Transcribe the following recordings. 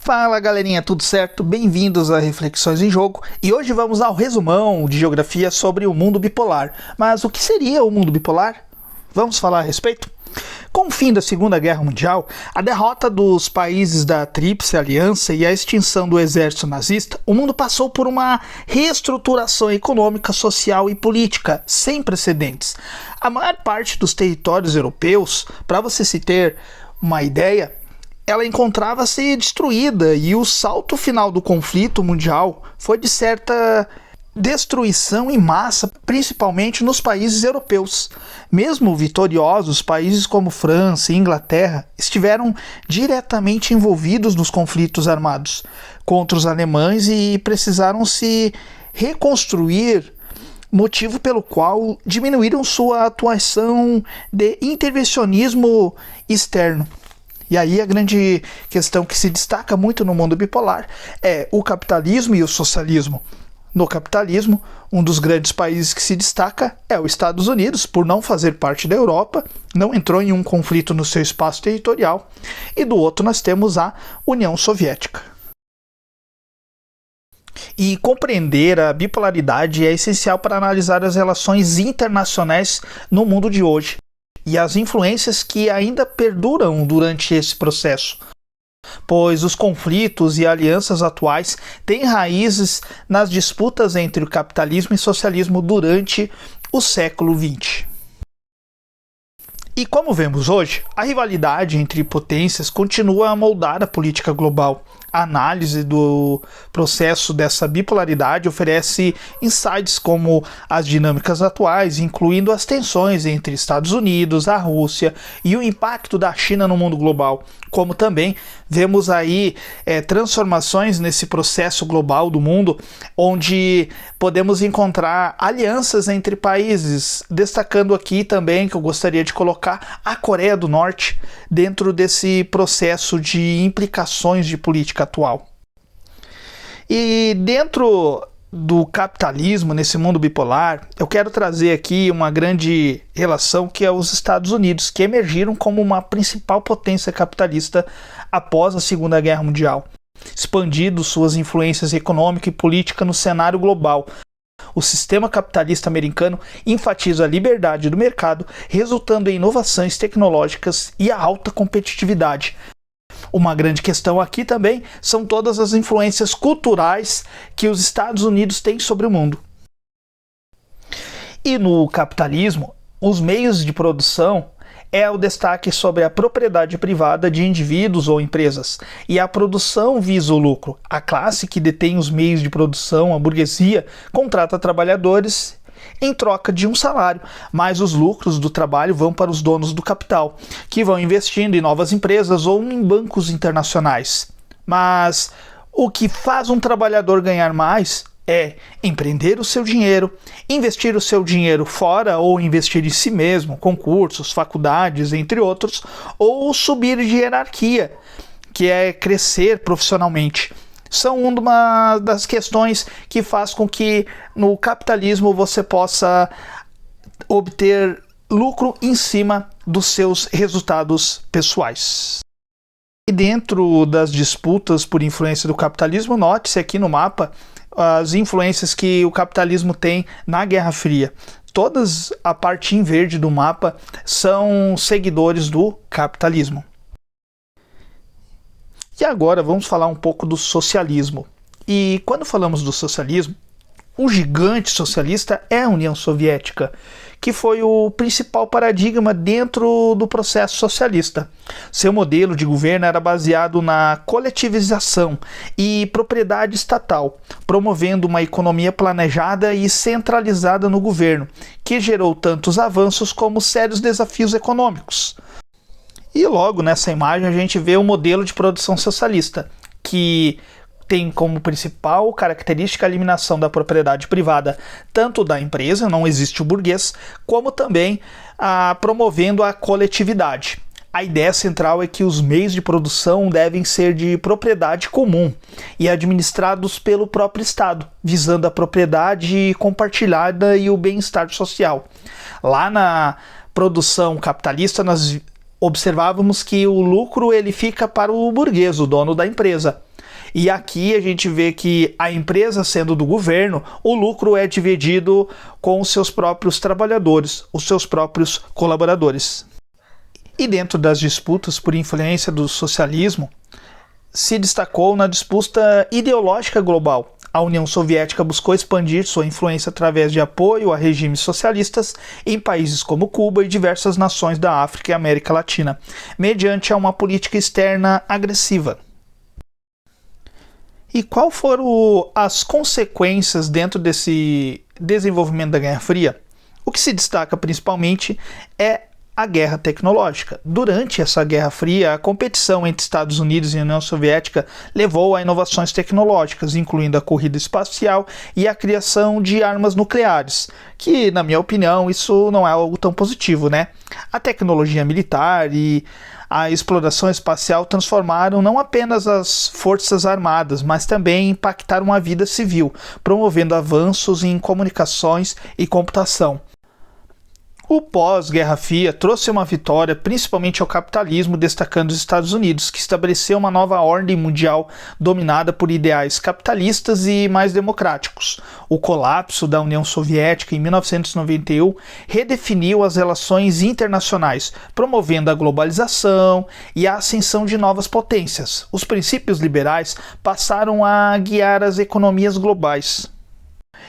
Fala galerinha, tudo certo? Bem-vindos a Reflexões em Jogo e hoje vamos ao resumão de geografia sobre o mundo bipolar. Mas o que seria o mundo bipolar? Vamos falar a respeito? Com o fim da Segunda Guerra Mundial, a derrota dos países da Tríplice Aliança e a extinção do exército nazista, o mundo passou por uma reestruturação econômica, social e política sem precedentes. A maior parte dos territórios europeus, para você se ter uma ideia, ela encontrava-se destruída e o salto final do conflito mundial foi de certa destruição em massa, principalmente nos países europeus. Mesmo vitoriosos, países como França e Inglaterra estiveram diretamente envolvidos nos conflitos armados contra os alemães e precisaram se reconstruir, motivo pelo qual diminuíram sua atuação de intervencionismo externo. E aí a grande questão que se destaca muito no mundo bipolar é o capitalismo e o socialismo. No capitalismo, um dos grandes países que se destaca é os Estados Unidos, por não fazer parte da Europa, não entrou em um conflito no seu espaço territorial, e do outro nós temos a União Soviética. E compreender a bipolaridade é essencial para analisar as relações internacionais no mundo de hoje e as influências que ainda perduram durante esse processo, pois os conflitos e alianças atuais têm raízes nas disputas entre o capitalismo e socialismo durante o século XX. E como vemos hoje, a rivalidade entre potências continua a moldar a política global. A análise do processo dessa bipolaridade oferece insights como as dinâmicas atuais, incluindo as tensões entre Estados Unidos, a Rússia e o impacto da China no mundo global. Como também vemos aí transformações nesse processo global do mundo, onde podemos encontrar alianças entre países, destacando aqui também que eu gostaria de colocar a Coreia do Norte dentro desse processo de implicações de política atual. E dentro do capitalismo, nesse mundo bipolar, eu quero trazer aqui uma grande relação que é os Estados Unidos, que emergiram como uma principal potência capitalista após a Segunda Guerra Mundial, expandindo suas influências econômica e política no cenário global. O sistema capitalista americano enfatiza a liberdade do mercado, resultando em inovações tecnológicas e a alta competitividade. Uma grande questão aqui também são todas as influências culturais que os Estados Unidos têm sobre o mundo. E no capitalismo, os meios de produção é o destaque sobre a propriedade privada de indivíduos ou empresas, e a produção visa o lucro. A classe que detém os meios de produção, a burguesia, contrata trabalhadores em troca de um salário, mas os lucros do trabalho vão para os donos do capital, que vão investindo em novas empresas ou em bancos internacionais. Mas o que faz um trabalhador ganhar mais é empreender o seu dinheiro, investir o seu dinheiro fora ou investir em si mesmo, concursos, faculdades, entre outros, ou subir de hierarquia, que é crescer profissionalmente. São uma das questões que faz com que no capitalismo você possa obter lucro em cima dos seus resultados pessoais. E dentro das disputas por influência do capitalismo, note-se aqui no mapa as influências que o capitalismo tem na Guerra Fria. Todas a parte em verde do mapa são seguidores do capitalismo. E agora vamos falar um pouco do socialismo. E quando falamos do socialismo, o gigante socialista é a União Soviética, que foi o principal paradigma dentro do processo socialista. Seu modelo de governo era baseado na coletivização e propriedade estatal, promovendo uma economia planejada e centralizada no governo, que gerou tantos avanços como sérios desafios econômicos. E logo nessa imagem a gente vê o modelo de produção socialista, que tem como principal característica a eliminação da propriedade privada, tanto da empresa, não existe o burguês, como também promovendo a coletividade. A ideia central é que os meios de produção devem ser de propriedade comum e administrados pelo próprio Estado, visando a propriedade compartilhada e o bem-estar social. Lá na produção capitalista, nós observávamos que o lucro ele fica para o burguês, o dono da empresa. E aqui a gente vê que a empresa sendo do governo, o lucro é dividido com os seus próprios trabalhadores, os seus próprios colaboradores. E dentro das disputas por influência do socialismo, se destacou na disputa ideológica global. A União Soviética buscou expandir sua influência através de apoio a regimes socialistas em países como Cuba e diversas nações da África e América Latina, mediante uma política externa agressiva. E qual foram as consequências dentro desse desenvolvimento da Guerra Fria? O que se destaca principalmente é a guerra tecnológica. Durante essa Guerra Fria, a competição entre Estados Unidos e União Soviética levou a inovações tecnológicas, incluindo a corrida espacial e a criação de armas nucleares, que, na minha opinião, isso não é algo tão positivo, né? A tecnologia militar e a exploração espacial transformaram não apenas as forças armadas, mas também impactaram a vida civil, promovendo avanços em comunicações e computação. O pós-Guerra Fria trouxe uma vitória principalmente ao capitalismo, destacando os Estados Unidos, que estabeleceu uma nova ordem mundial dominada por ideais capitalistas e mais democráticos. O colapso da União Soviética em 1991 redefiniu as relações internacionais, promovendo a globalização e a ascensão de novas potências. Os princípios liberais passaram a guiar as economias globais.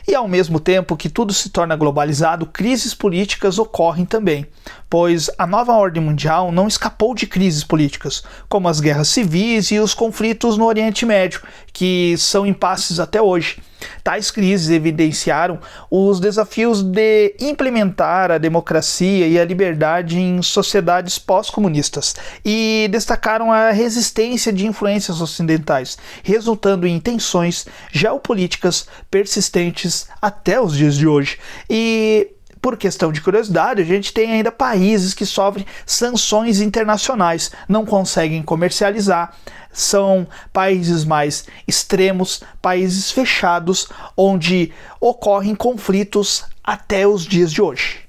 E ao mesmo tempo que tudo se torna globalizado, crises políticas ocorrem também, pois a nova ordem mundial não escapou de crises políticas, como as guerras civis e os conflitos no Oriente Médio, que são impasses até hoje. Tais crises evidenciaram os desafios de implementar a democracia e a liberdade em sociedades pós-comunistas e destacaram a resistência de influências ocidentais, resultando em tensões geopolíticas persistentes até os dias de hoje. E por questão de curiosidade, a gente tem ainda países que sofrem sanções internacionais, não conseguem comercializar, são países mais extremos, países fechados, onde ocorrem conflitos até os dias de hoje.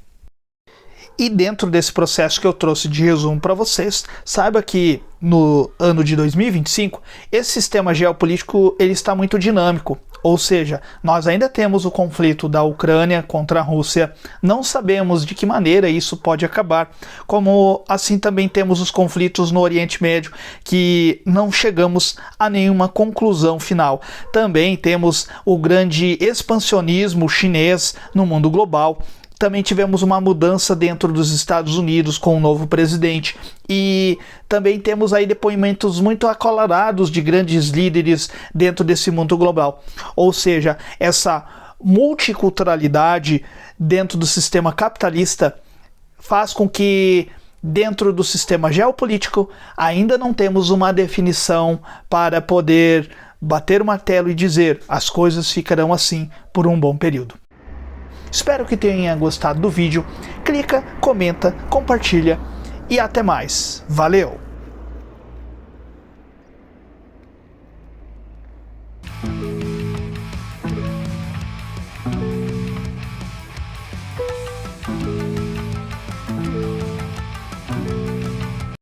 E dentro desse processo que eu trouxe de resumo para vocês, saiba que no ano de 2025, esse sistema geopolítico ele está muito dinâmico. Ou seja, nós ainda temos o conflito da Ucrânia contra a Rússia, não sabemos de que maneira isso pode acabar, como assim também temos os conflitos no Oriente Médio, que não chegamos a nenhuma conclusão final. Também temos o grande expansionismo chinês no mundo global. Também tivemos uma mudança dentro dos Estados Unidos com um novo presidente e também temos aí depoimentos muito acalorados de grandes líderes dentro desse mundo global. Ou seja, essa multiculturalidade dentro do sistema capitalista faz com que dentro do sistema geopolítico ainda não temos uma definição para poder bater o martelo e dizer as coisas ficarão assim por um bom período. Espero que tenha gostado do vídeo. Clica, comenta, compartilha e até mais. Valeu!